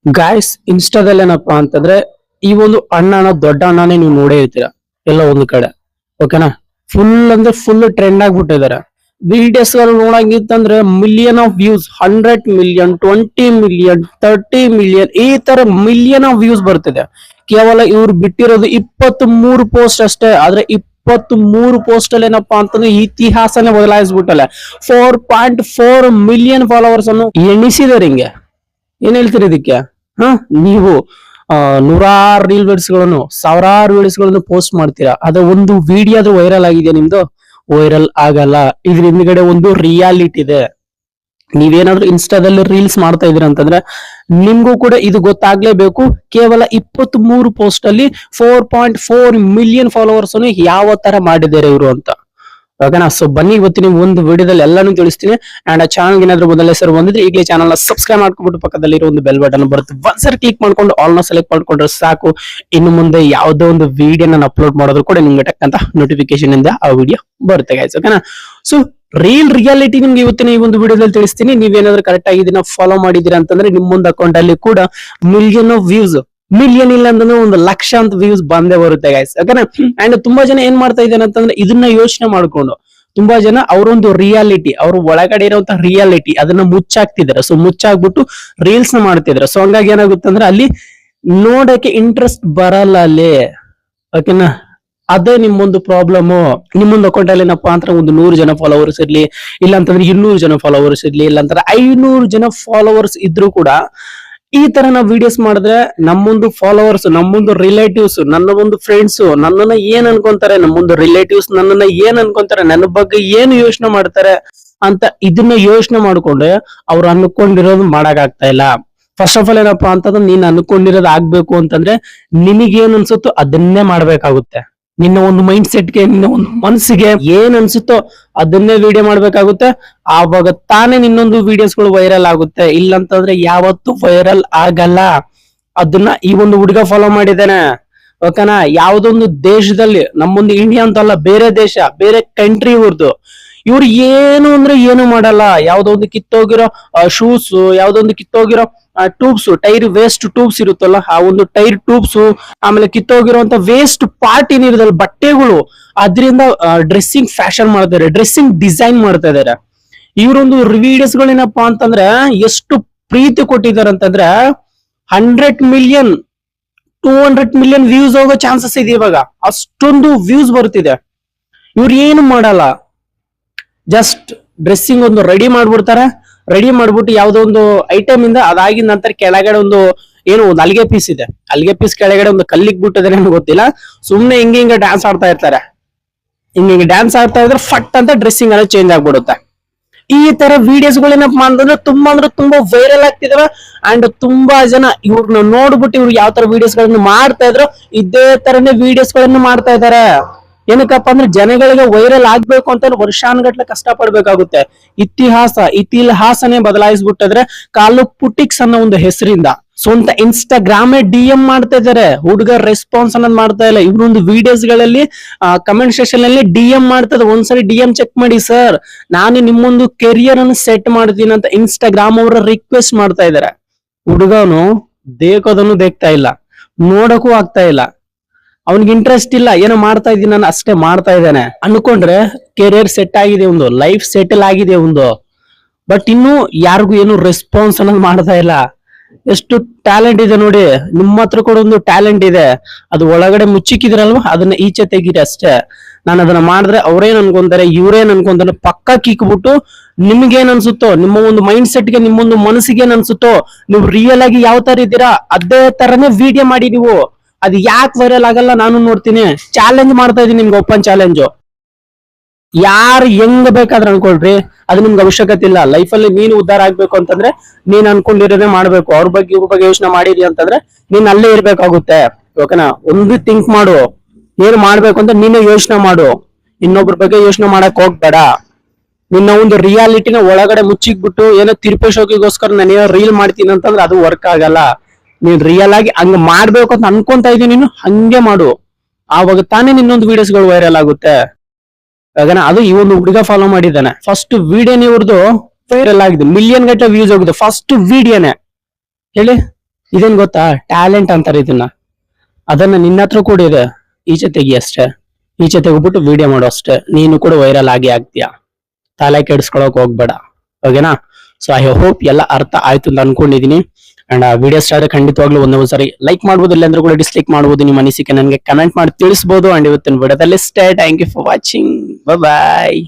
Guys ಇನ್ಸ್ಟಾದಲ್ಲಿ ಏನಪ್ಪಾ ಅಂತಂದ್ರೆ ಈ ಒಂದು ಅಣ್ಣನ ದೊಡ್ಡ ಅಣ್ಣನೇ ನೀವು ನೋಡೇ ಇರ್ತೀರ ಎಲ್ಲ ಒಂದು ಕಡೆ. ಓಕೆನಾ? ಫುಲ್ ಅಂದ್ರೆ ಫುಲ್ ಟ್ರೆಂಡ್ ಆಗ್ಬಿಟ್ಟಿದ್ದಾರೆ. ವಿಡಿಯೋಸ್ ನೋಡಂಗಿತ್ತಂದ್ರೆ million of views, 100 million, 20 million, 30 million, ಈ ತರ ಮಿಲಿಯನ್ ಆಫ್ ವ್ಯೂಸ್ ಬರ್ತಿದೆ. ಕೇವಲ ಇವ್ರು ಬಿಟ್ಟಿರೋದು 23 ಪೋಸ್ಟ್ ಅಷ್ಟೇ. ಆದ್ರೆ 23 ಪೋಸ್ಟ್ ಅಲ್ಲಿ ಏನಪ್ಪಾ ಅಂತಂದ್ರೆ ಇತಿಹಾಸನೇ ಬದಲಾಯಿಸ್ಬಿಟ್ಟಲ್ಲ. 4.4 ಮಿಲಿಯನ್ ಫಾಲೋವರ್ಸ್ ಅನ್ನು ಎಣಿಸಿದಾರೆ. ಹಿಂಗೆ ಏನ್ ಹೇಳ್ತೀರಿ ಇದಕ್ಕೆ? ಹ ನೀವು ನೂರಾರು ರೀಲ್ಸ್ ಗಳನ್ನು, ಸಾವಿರಾರು ರೀಲ್ಸ್ ಗಳನ್ನು ಪೋಸ್ಟ್ ಮಾಡ್ತೀರಾ. ಅದ ಒಂದು ವಿಡಿಯೋ ಆದ್ರೂ ವೈರಲ್ ಆಗಿದೆ ನಿಮ್ದು? ವೈರಲ್ ಆಗಲ್ಲ. ಇದ್ರ ಹಿಂದ್ಗಡೆ ಒಂದು ರಿಯಾಲಿಟಿ ಇದೆ. ನೀವೇನಾದ್ರೂ ಇನ್ಸ್ಟಾದಲ್ಲಿ ರೀಲ್ಸ್ ಮಾಡ್ತಾ ಇದೀರ ಅಂತಂದ್ರೆ ನಿಮ್ಗೂ ಕೂಡ ಇದು ಗೊತ್ತಾಗ್ಲೇಬೇಕು. ಕೇವಲ 23 ಪೋಸ್ಟ್ ಅಲ್ಲಿ 4.4 ಮಿಲಿಯನ್ ಫಾಲೋವರ್ಸ್ ಅನ್ನು ಯಾವ ತರ ಮಾಡಿದ್ದಾರೆ ಇವರು ಅಂತ. ಓಕೆನಾ? ಸೊ ಬನ್ನಿ ಇವತ್ತಿನ ಒಂದು ವಿಡಿಯೋದಲ್ಲಿ ಎಲ್ಲಾನು ತಿಳಿಸ್ತೀನಿ. ಅಂಡ್ ಆ ಚಾನಲ್ ಏನಾದ್ರು ಮೊದಲನೇ ಸರ್ ಬಂದಿದ್ರೆ ಈಗಲೇ ಚಾನಲ್ ನ ಸಬ್ಸ್ಕ್ರೈಬ್ ಮಾಡ್ಕೊಂಡ್ಬಿಟ್ಟು ಪಕ್ಕದಲ್ಲಿ ಇರೋ ಒಂದು ಬೆಲ್ ಬಟನ್ ಬರುತ್ತೆ, ಒಂದ್ಸರಿ ಕ್ಲಿಕ್ ಮಾಡ್ಕೊಂಡು ಆಲ್ ನ ಸೆಲೆಕ್ಟ್ ಮಾಡ್ಕೊಂಡ್ರೆ ಸಾಕು. ಇನ್ನು ಮುಂದೆ ಯಾವುದೋ ಒಂದು ವಿಡಿಯೋ ನಾನು ಅಪ್ಲೋಡ್ ಮಾಡೋದು ಕೂಡ ನಿಮ್ಗೆ ಟಕ್ಕಂತ ನೋಟಿಫಿಕೇಶನ್ ಇಂದ ಆ ವಿಡಿಯೋ ಬರುತ್ತೆ ಗೈಸ್. ಓಕೆನಾ? ಸೊ ರಿಯಾಲಿಟಿ ನಿಮ್ಗೆ ಇವತ್ತಿನ ಈ ಒಂದು ವಿಡಿಯೋದಲ್ಲಿ ತಿಳಿಸ್ತೀನಿ. ನೀವೇನಾದ್ರೂ ಕರೆಕ್ಟ್ ಆಗಿ ಇದನ್ನ ಫಾಲೋ ಮಾಡಿದೀರಾ ಅಂತಂದ್ರೆ ನಿಮ್ಮೊಂದು ಅಕೌಂಟ್ ಅಲ್ಲಿ ಕೂಡ ಮಿಲಿಯನ್ ಆಫ್ ವ್ಯೂಸ್, ಮಿಲಿಯನ್ ಇಲ್ಲ ಅಂತಂದ್ರೆ ಒಂದು ಲಕ್ಷ ಅಂತ ವ್ಯೂಸ್ ಬಂದೇ ಬರುತ್ತೆ ಗೈಸ್. ಓಕೆನಾ? ಅಂಡ್ ತುಂಬಾ ಜನ ಏನ್ ಮಾಡ್ತಾ ಇದ್ದಾರೆ ಅಂತಂದ್ರೆ ಇದನ್ನ ಯೋಚನೆ ಮಾಡ್ಕೊಂಡು ತುಂಬಾ ಜನ ಅವರೊಂದು ರಿಯಾಲಿಟಿ, ಅವ್ರ ಒಳಗಡೆ ಇರುವಂತಹ ರಿಯಾಲಿಟಿ ಅದನ್ನ ಮುಚ್ಚಾಕ್ತಿದ್ದಾರೆ. ಸೊ ಮುಚ್ಚಾಕ್ಬಿಟ್ಟು ರೀಲ್ಸ್ ನ ಮಾಡ್ತಿದ್ದಾರೆ. ಸೊ ಹಂಗಾಗಿ ಏನಾಗುತ್ತೆ ಅಂದ್ರೆ ಅಲ್ಲಿ ನೋಡಕ್ಕೆ ಇಂಟ್ರೆಸ್ಟ್ ಬರಲ್ಲ ಅಲ್ಲಿ. ಓಕೆನಾ? ಅದೇ ನಿಮ್ಮೊಂದು ಪ್ರಾಬ್ಲಮ್. ನಿಮ್ಮೊಂದು ಅಕೌಂಟ್ ಅಲ್ಲಿ ಏನಪ್ಪಾ ಅಂತ ಒಂದು 100 ಜನ ಫಾಲೋವರ್ಸ್ ಇರ್ಲಿ, ಇಲ್ಲ ಅಂತಂದ್ರೆ 200 ಜನ ಫಾಲೋವರ್ಸ್ ಇರ್ಲಿ, ಇಲ್ಲ ಅಂತಂದ್ರೆ 500 ಜನ ಫಾಲೋವರ್ಸ್ ಇದ್ರು ಕೂಡ ಈ ತರ ನಾವು ವಿಡಿಯೋಸ್ ಮಾಡಿದ್ರೆ ನಮ್ಮೊಂದು ಫಾಲೋವರ್ಸ್, ನಮ್ಮೊಂದು ರಿಲೇಟಿವ್ಸ್, ನನ್ನ ಒಂದು ಫ್ರೆಂಡ್ಸ್ ನನ್ನನ್ನ ಏನ್ ಅನ್ಕೊಂತಾರೆ, ನಮ್ಮೊಂದು ರಿಲೇಟಿವ್ಸ್ ನನ್ನನ್ನ ಏನ್ ಅನ್ಕೊಂತಾರೆ, ನನ್ನ ಬಗ್ಗೆ ಏನು ಯೋಚನೆ ಮಾಡ್ತಾರೆ ಅಂತ ಇದನ್ನ ಯೋಚನೆ ಮಾಡ್ಕೊಂಡು ಅವ್ರು ಅನ್ಕೊಂಡಿರೋದು ಮಾಡಕ್ ಆಗ್ತಾ ಇಲ್ಲ. ಫಸ್ಟ್ ಆಫ್ ಆಲ್ ಏನಪ್ಪಾ ಅಂತಂದ್ರೆ ನೀನ್ ಅನ್ಕೊಂಡಿರೋದು ಆಗ್ಬೇಕು ಅಂತಂದ್ರೆ ನಿನಗೇನ್ ಅನ್ಸುತ್ತೋ ಅದನ್ನೇ ಮಾಡ್ಬೇಕಾಗುತ್ತೆ. ನಿನ್ನ ಒಂದು ಮೈಂಡ್ ಸೆಟ್ಗೆ, ನಿನ್ನ ಒಂದು ಮನಸ್ಸಿಗೆ ಏನ್ ಅನ್ಸುತ್ತೋ ಅದನ್ನೇ ವಿಡಿಯೋ ಮಾಡ್ಬೇಕಾಗುತ್ತೆ. ಆವಾಗ ತಾನೇ ನಿನ್ನೊಂದು ವಿಡಿಯೋಸ್ಗಳು ವೈರಲ್ ಆಗುತ್ತೆ. ಇಲ್ಲ ಅಂತಂದ್ರೆ ಯಾವತ್ತೂ ವೈರಲ್ ಆಗಲ್ಲ. ಅದನ್ನ ಈ ಒಂದು ಹುಡುಗ ಫಾಲೋ ಮಾಡಿದ್ದಾನೆ. ಓಕೆನಾ? ಯಾವ್ದೊಂದು ದೇಶದಲ್ಲಿ, ನಮ್ಮೊಂದು ಇಂಡಿಯಾ ಅಂತಲ್ಲ, ಬೇರೆ ದೇಶ, ಬೇರೆ ಕಂಟ್ರಿ ಇವ್ರದ್ದು, ಇವ್ರು ಏನು ಅಂದ್ರೆ ಏನು ಮಾಡಲ್ಲ. ಯಾವ್ದೋ ಒಂದು ಕಿತ್ತೋಗಿರೋ ಶೂಸ್, ಯಾವ್ದೋ ಒಂದು ಕಿತ್ತೋಗಿರೋ ಟ್ಯೂಬ್ಸ್, ಟೈರ್ ವೇಸ್ಟ್ ಟ್ಯೂಬ್ಸ್ ಇರುತ್ತಲ್ಲ, ಆ ಒಂದು ಟೈರ್ ಟ್ಯೂಬ್ಸ್, ಆಮೇಲೆ ಕಿತ್ತೋಗಿರುವಂತ ವೇಸ್ಟ್ ಪಾರ್ಟ್ ಏನಿರುತ್ತಲ್ಲ ಬಟ್ಟೆಗಳು, ಅದರಿಂದ ಡ್ರೆಸ್ಸಿಂಗ್ ಫ್ಯಾಷನ್ ಮಾಡ್ತಾರೆ, ಡ್ರೆಸ್ಸಿಂಗ್ ಡಿಸೈನ್ ಮಾಡ್ತಾ ಇದಾರೆ. ಇವರೊಂದು ವಿಡಿಯೋಸ್ ಗಳೇನಪ್ಪಾ ಅಂತಂದ್ರೆ ಎಷ್ಟು ಪ್ರೀತಿ ಕೊಟ್ಟಿದ್ದಾರೆ ಅಂತಂದ್ರೆ 100 ಮಿಲಿಯನ್, 200 ಮಿಲಿಯನ್ ವ್ಯೂಸ್ ಹೋಗೋ ಚಾನ್ಸಸ್ ಇದೆ ಇವಾಗ. ಅಷ್ಟೊಂದು ವ್ಯೂಸ್ ಬರ್ತಿದೆ. ಇವ್ರು ಏನು ಮಾಡಲ್ಲ, ಜಸ್ಟ್ ಡ್ರೆಸ್ಸಿಂಗ್ ಒಂದು ರೆಡಿ ಮಾಡ್ಬಿಡ್ತಾರೆ. ರೆಡಿ ಮಾಡ್ಬಿಟ್ಟು ಯಾವ್ದೋ ಒಂದು ಐಟಮ್ ಇಂದ ಅದಾಗಿದ ನಂತರ ಕೆಳಗಡೆ ಒಂದು ಏನು ಒಂದು ಅಲ್ಗೆ ಪೀಸ್ ಇದೆ, ಅಲ್ಗೆ ಪೀಸ್ ಕೆಳಗಡೆ ಒಂದು ಕಲ್ಲಿಗೆ ಬಿಟ್ಟಿದ್ರೆ ಗೊತ್ತಿಲ್ಲ, ಸುಮ್ನೆ ಹಿಂಗೆ ಡ್ಯಾನ್ಸ್ ಆಡ್ತಾ ಇರ್ತಾರೆ. ಹಿಂಗೆ ಡ್ಯಾನ್ಸ್ ಆಡ್ತಾ ಇದ್ರೆ ಫಟ್ ಅಂತ ಡ್ರೆಸ್ಸಿಂಗ್ ಎಲ್ಲ ಚೇಂಜ್ ಆಗ್ಬಿಡುತ್ತೆ. ಈ ತರ ವಿಡಿಯೋಸ್ ಗಳೇನಪ್ಪ ಅಂತಂದ್ರೆ ತುಂಬಾ ವೈರಲ್ ಆಗ್ತಿದಾವೆ. ಅಂಡ್ ತುಂಬಾ ಜನ ಇವ್ರನ್ನ ನೋಡ್ಬಿಟ್ಟು ಇವ್ರು ಯಾವ ತರ ವಿಡಿಯೋಸ್ ಗಳನ್ನ ಮಾಡ್ತಾ ಇದ್ರು ಇದೇ ತರನೇ ವಿಡಿಯೋಸ್ ಗಳನ್ನ ಮಾಡ್ತಾ ಇದಾರೆ. ಏನಕ್ಕಪ್ಪ ಅಂದ್ರೆ ಜನಗಳಿಗೆ ವೈರಲ್ ಆಗ್ಬೇಕು ಅಂತ ವರ್ಷಾನುಗಟ್ಲೆ ಕಷ್ಟ ಪಡ್ಬೇಕಾಗುತ್ತೆ. ಇತಿಹಾಸನೇ ಬದಲಾಯಿಸ್ಬಿಟ್ಟಿದ್ರೆ ಕಾಲು ಪುಟಿಕ್ಸ್ ಅನ್ನೋ ಒಂದು ಹೆಸರಿಂದ ಸ್ವಂತ ಇನ್ಸ್ಟಾಗ್ರಾಮೇ DM ಮಾಡ್ತಾ ಇದಾರೆ. ಹುಡುಗ ರೆಸ್ಪಾನ್ಸ್ ಅನ್ನೋದು ಮಾಡ್ತಾ ಇಲ್ಲ. ಇವ್ರೊಂದು ವಿಡಿಯೋಸ್ ಗಳಲ್ಲಿ ಕಮೆಂಟ್ ಸೆಕ್ಷನ್ ಅಲ್ಲಿ DM ಮಾಡ್ತದೆ. ಒಂದ್ಸರಿ DM ಚೆಕ್ ಮಾಡಿ ಸರ್, ನಾನು ನಿಮ್ಮೊಂದು ಕೆರಿಯರ್ ಅನ್ನು ಸೆಟ್ ಮಾಡ್ತೀನಿ ಅಂತ ಇನ್ಸ್ಟಾಗ್ರಾಮ್ ಅವರ ರಿಕ್ವೆಸ್ಟ್ ಮಾಡ್ತಾ ಇದಾರೆ. ಹುಡುಗನು ದೇಕೋದನ್ನು ದೇಕ್ತಾ ಇಲ್ಲ, ನೋಡಕ್ಕೂ ಆಗ್ತಾ ಇಲ್ಲ, ಅವ್ನಿಗೆ ಇಂಟ್ರೆಸ್ಟ್ ಇಲ್ಲ. ಏನೋ ಮಾಡ್ತಾ ಇದ್ದೀನಿ ನಾನು ಅಷ್ಟೇ ಮಾಡ್ತಾ ಇದ್ದಾನೆ ಅನ್ಕೊಂಡ್ರೆ ಕೆರಿಯರ್ ಸೆಟ್ ಆಗಿದೆ, ಒಂದು ಲೈಫ್ ಸೆಟಲ್ ಆಗಿದೆ ಒಂದು. ಬಟ್ ಇನ್ನು ಯಾರಿಗೂ ಏನು ರೆಸ್ಪಾನ್ಸ್ ಅನ್ನೋದು ಮಾಡ್ತಾ ಇಲ್ಲ. ಎಷ್ಟು ಟ್ಯಾಲೆಂಟ್ ಇದೆ ನೋಡಿ, ನಿಮ್ಮ ಹತ್ರ ಕೂಡ ಒಂದು ಟ್ಯಾಲೆಂಟ್ ಇದೆ, ಅದು ಒಳಗಡೆ ಮುಚ್ಚಿಕ್ಕಿದ್ರಲ್ವಾ, ಅದನ್ನ ಈಚೆ ತೆಗೀರಿ ಅಷ್ಟೇ. ನಾನು ಅದನ್ನ ಮಾಡಿದ್ರೆ ಅವ್ರೇನ್ ಅನ್ಕೊಂತಾರೆ, ಇವ್ರೇನ್ ಅನ್ಕೊಂತಾರೆ ಪಕ್ಕ ಕಿಕ್ಬಿಟ್ಟು ನಿಮ್ಗೇನ್ ಅನ್ಸುತ್ತೋ, ನಿಮ್ಮ ಒಂದು ಮೈಂಡ್ ಸೆಟ್ಗೆ, ನಿಮ್ಮೊಂದು ಮನಸ್ಸಿಗೆ ಏನ್ ಅನ್ಸುತ್ತೋ, ನೀವು ರಿಯಲ್ ಆಗಿ ಯಾವ ತರ ಇದ್ದೀರಾ ಅದೇ ತರನೇ ವಿಡಿಯೋ ಮಾಡಿ ನೀವು. ಅದು ಯಾಕೆ ವೈರಲ್ ಆಗಲ್ಲ ನಾನು ನೋಡ್ತೀನಿ. ಚಾಲೆಂಜ್ ಮಾಡ್ತಾ ಇದೀನಿ ನಿಮ್ಗೆ, ಓಪನ್ ಚಾಲೆಂಜ್. ಯಾರು ಹೆಂಗ್ ಬೇಕಾದ್ರೆ ಅನ್ಕೊಳ್ರಿ, ಅದು ನಿಮ್ಗೆ ಅವಶ್ಯಕತೆ ಇಲ್ಲ. ಲೈಫ್ ಅಲ್ಲಿ ನೀನು ಉದ್ಧಾರ ಆಗ್ಬೇಕು ಅಂತಂದ್ರೆ ನೀನ್ ಅನ್ಕೊಂಡಿರೋದೇ ಮಾಡ್ಬೇಕು. ಅವ್ರ ಬಗ್ಗೆ ಇವ್ರ ಬಗ್ಗೆ ಯೋಚನೆ ಮಾಡಿರಿ ಅಂತಂದ್ರೆ ನೀನ್ ಅಲ್ಲೇ ಇರ್ಬೇಕಾಗುತ್ತೆ. ಓಕೆನಾ? ಒಂದು ಥಿಂಕ್ ಮಾಡು, ಏನ್ ಮಾಡ್ಬೇಕು ಅಂತ ನೀನೇ ಯೋಚನೆ ಮಾಡು. ಇನ್ನೊಬ್ರ ಬಗ್ಗೆ ಯೋಚನೆ ಮಾಡಕ್ ಹೋಗ್ಬೇಡ. ನಿನ್ನ ಒಂದು ರಿಯಾಲಿಟಿನ ಒಳಗಡೆ ಮುಚ್ಚಿಕ್ಬಿಟ್ಟು ಏನೋ ತಿರುಪೇಶೋಕಿಗೋಸ್ಕರ ನಾನೇನೋ ರೀಲ್ ಮಾಡ್ತೀನಿ ಅಂತಂದ್ರೆ ಅದು ವರ್ಕ್ ಆಗಲ್ಲ. ನೀನ್ ರಿಯಲ್ ಆಗಿ ಹಂಗ ಮಾಡ್ಬೇಕು ಅಂತ ಅನ್ಕೊಂತ ಇದೀನಿ, ನೀನು ಹಂಗೆ ಮಾಡು. ಆವಾಗ ತಾನೇ ನಿನ್ನೊಂದು ವಿಡಿಯೋಸ್ ಗಳು ವೈರಲ್ ಆಗುತ್ತೆ. ಅದು ಈ ಒಂದು ಹುಡುಗ ಫಾಲೋ ಮಾಡಿದ್ದಾನೆ. ಫಸ್ಟ್ ವಿಡಿಯೋನೇ ಇವ್ರದ್ದು ವೈರಲ್ ಆಗಿದೆ, ಮಿಲಿಯನ್ ಗಟ್ಟಲೆ ವ್ಯೂಸ್ ಹೋಗಿದೆ ಫಸ್ಟ್ ವಿಡಿಯೋನೇ. ಹೇಳಿ, ಇದೇನ್ ಗೊತ್ತಾ, ಟ್ಯಾಲೆಂಟ್ ಅಂತಾರೆ ಇದನ್ನ. ಅದನ್ನ ನಿನ್ನ ಹತ್ರ ಕೂಡ ಇದೆ, ಈಚೆ ತೆಗಿ ಅಷ್ಟೇ. ಈಚೆ ತೆಗ್ಬಿಟ್ಟು ವಿಡಿಯೋ ಮಾಡೋ ಅಷ್ಟೇ, ನೀನು ಕೂಡ ವೈರಲ್ ಆಗಿ ಆಗ್ತೀಯಾ. ತಲೆ ಕೆಡಿಸ್ಕೊಳಕ್ ಹೋಗ್ಬೇಡ, ಓಕೆನಾ. ಸೊ ಐ ಹೋಪ್ ಎಲ್ಲ ಅರ್ಥ ಆಯ್ತು ಅಂತ ಅನ್ಕೊಂಡಿದೀನಿ. ಅಂಡ್ ವಿಡಿಯೋ ಸ್ಟಾರ್ಟ್ ಖಂಡಿತವಾಗ್ಲೂ ಒಂದೇ ಸರಿ ಲೈಕ್ ಮಾಡ್ಬೋದು, ಇಲ್ಲಾಂದ್ರೆ ಕೂಡ ಡಿಸ್ಲೈಕ್ ಮಾಡ್ಬೋದು. ನಿಮ್ಮ ಅನಿಸಿಕೆ ನನಗೆ ಕಮೆಂಟ್ ಮಾಡಿ ತಿಳಿಸಬಹುದು. ಅಂಡ್ ಇವತ್ತಿನ ವಿಡಿಯೋದಲ್ಲಿ thank you for watching, bye.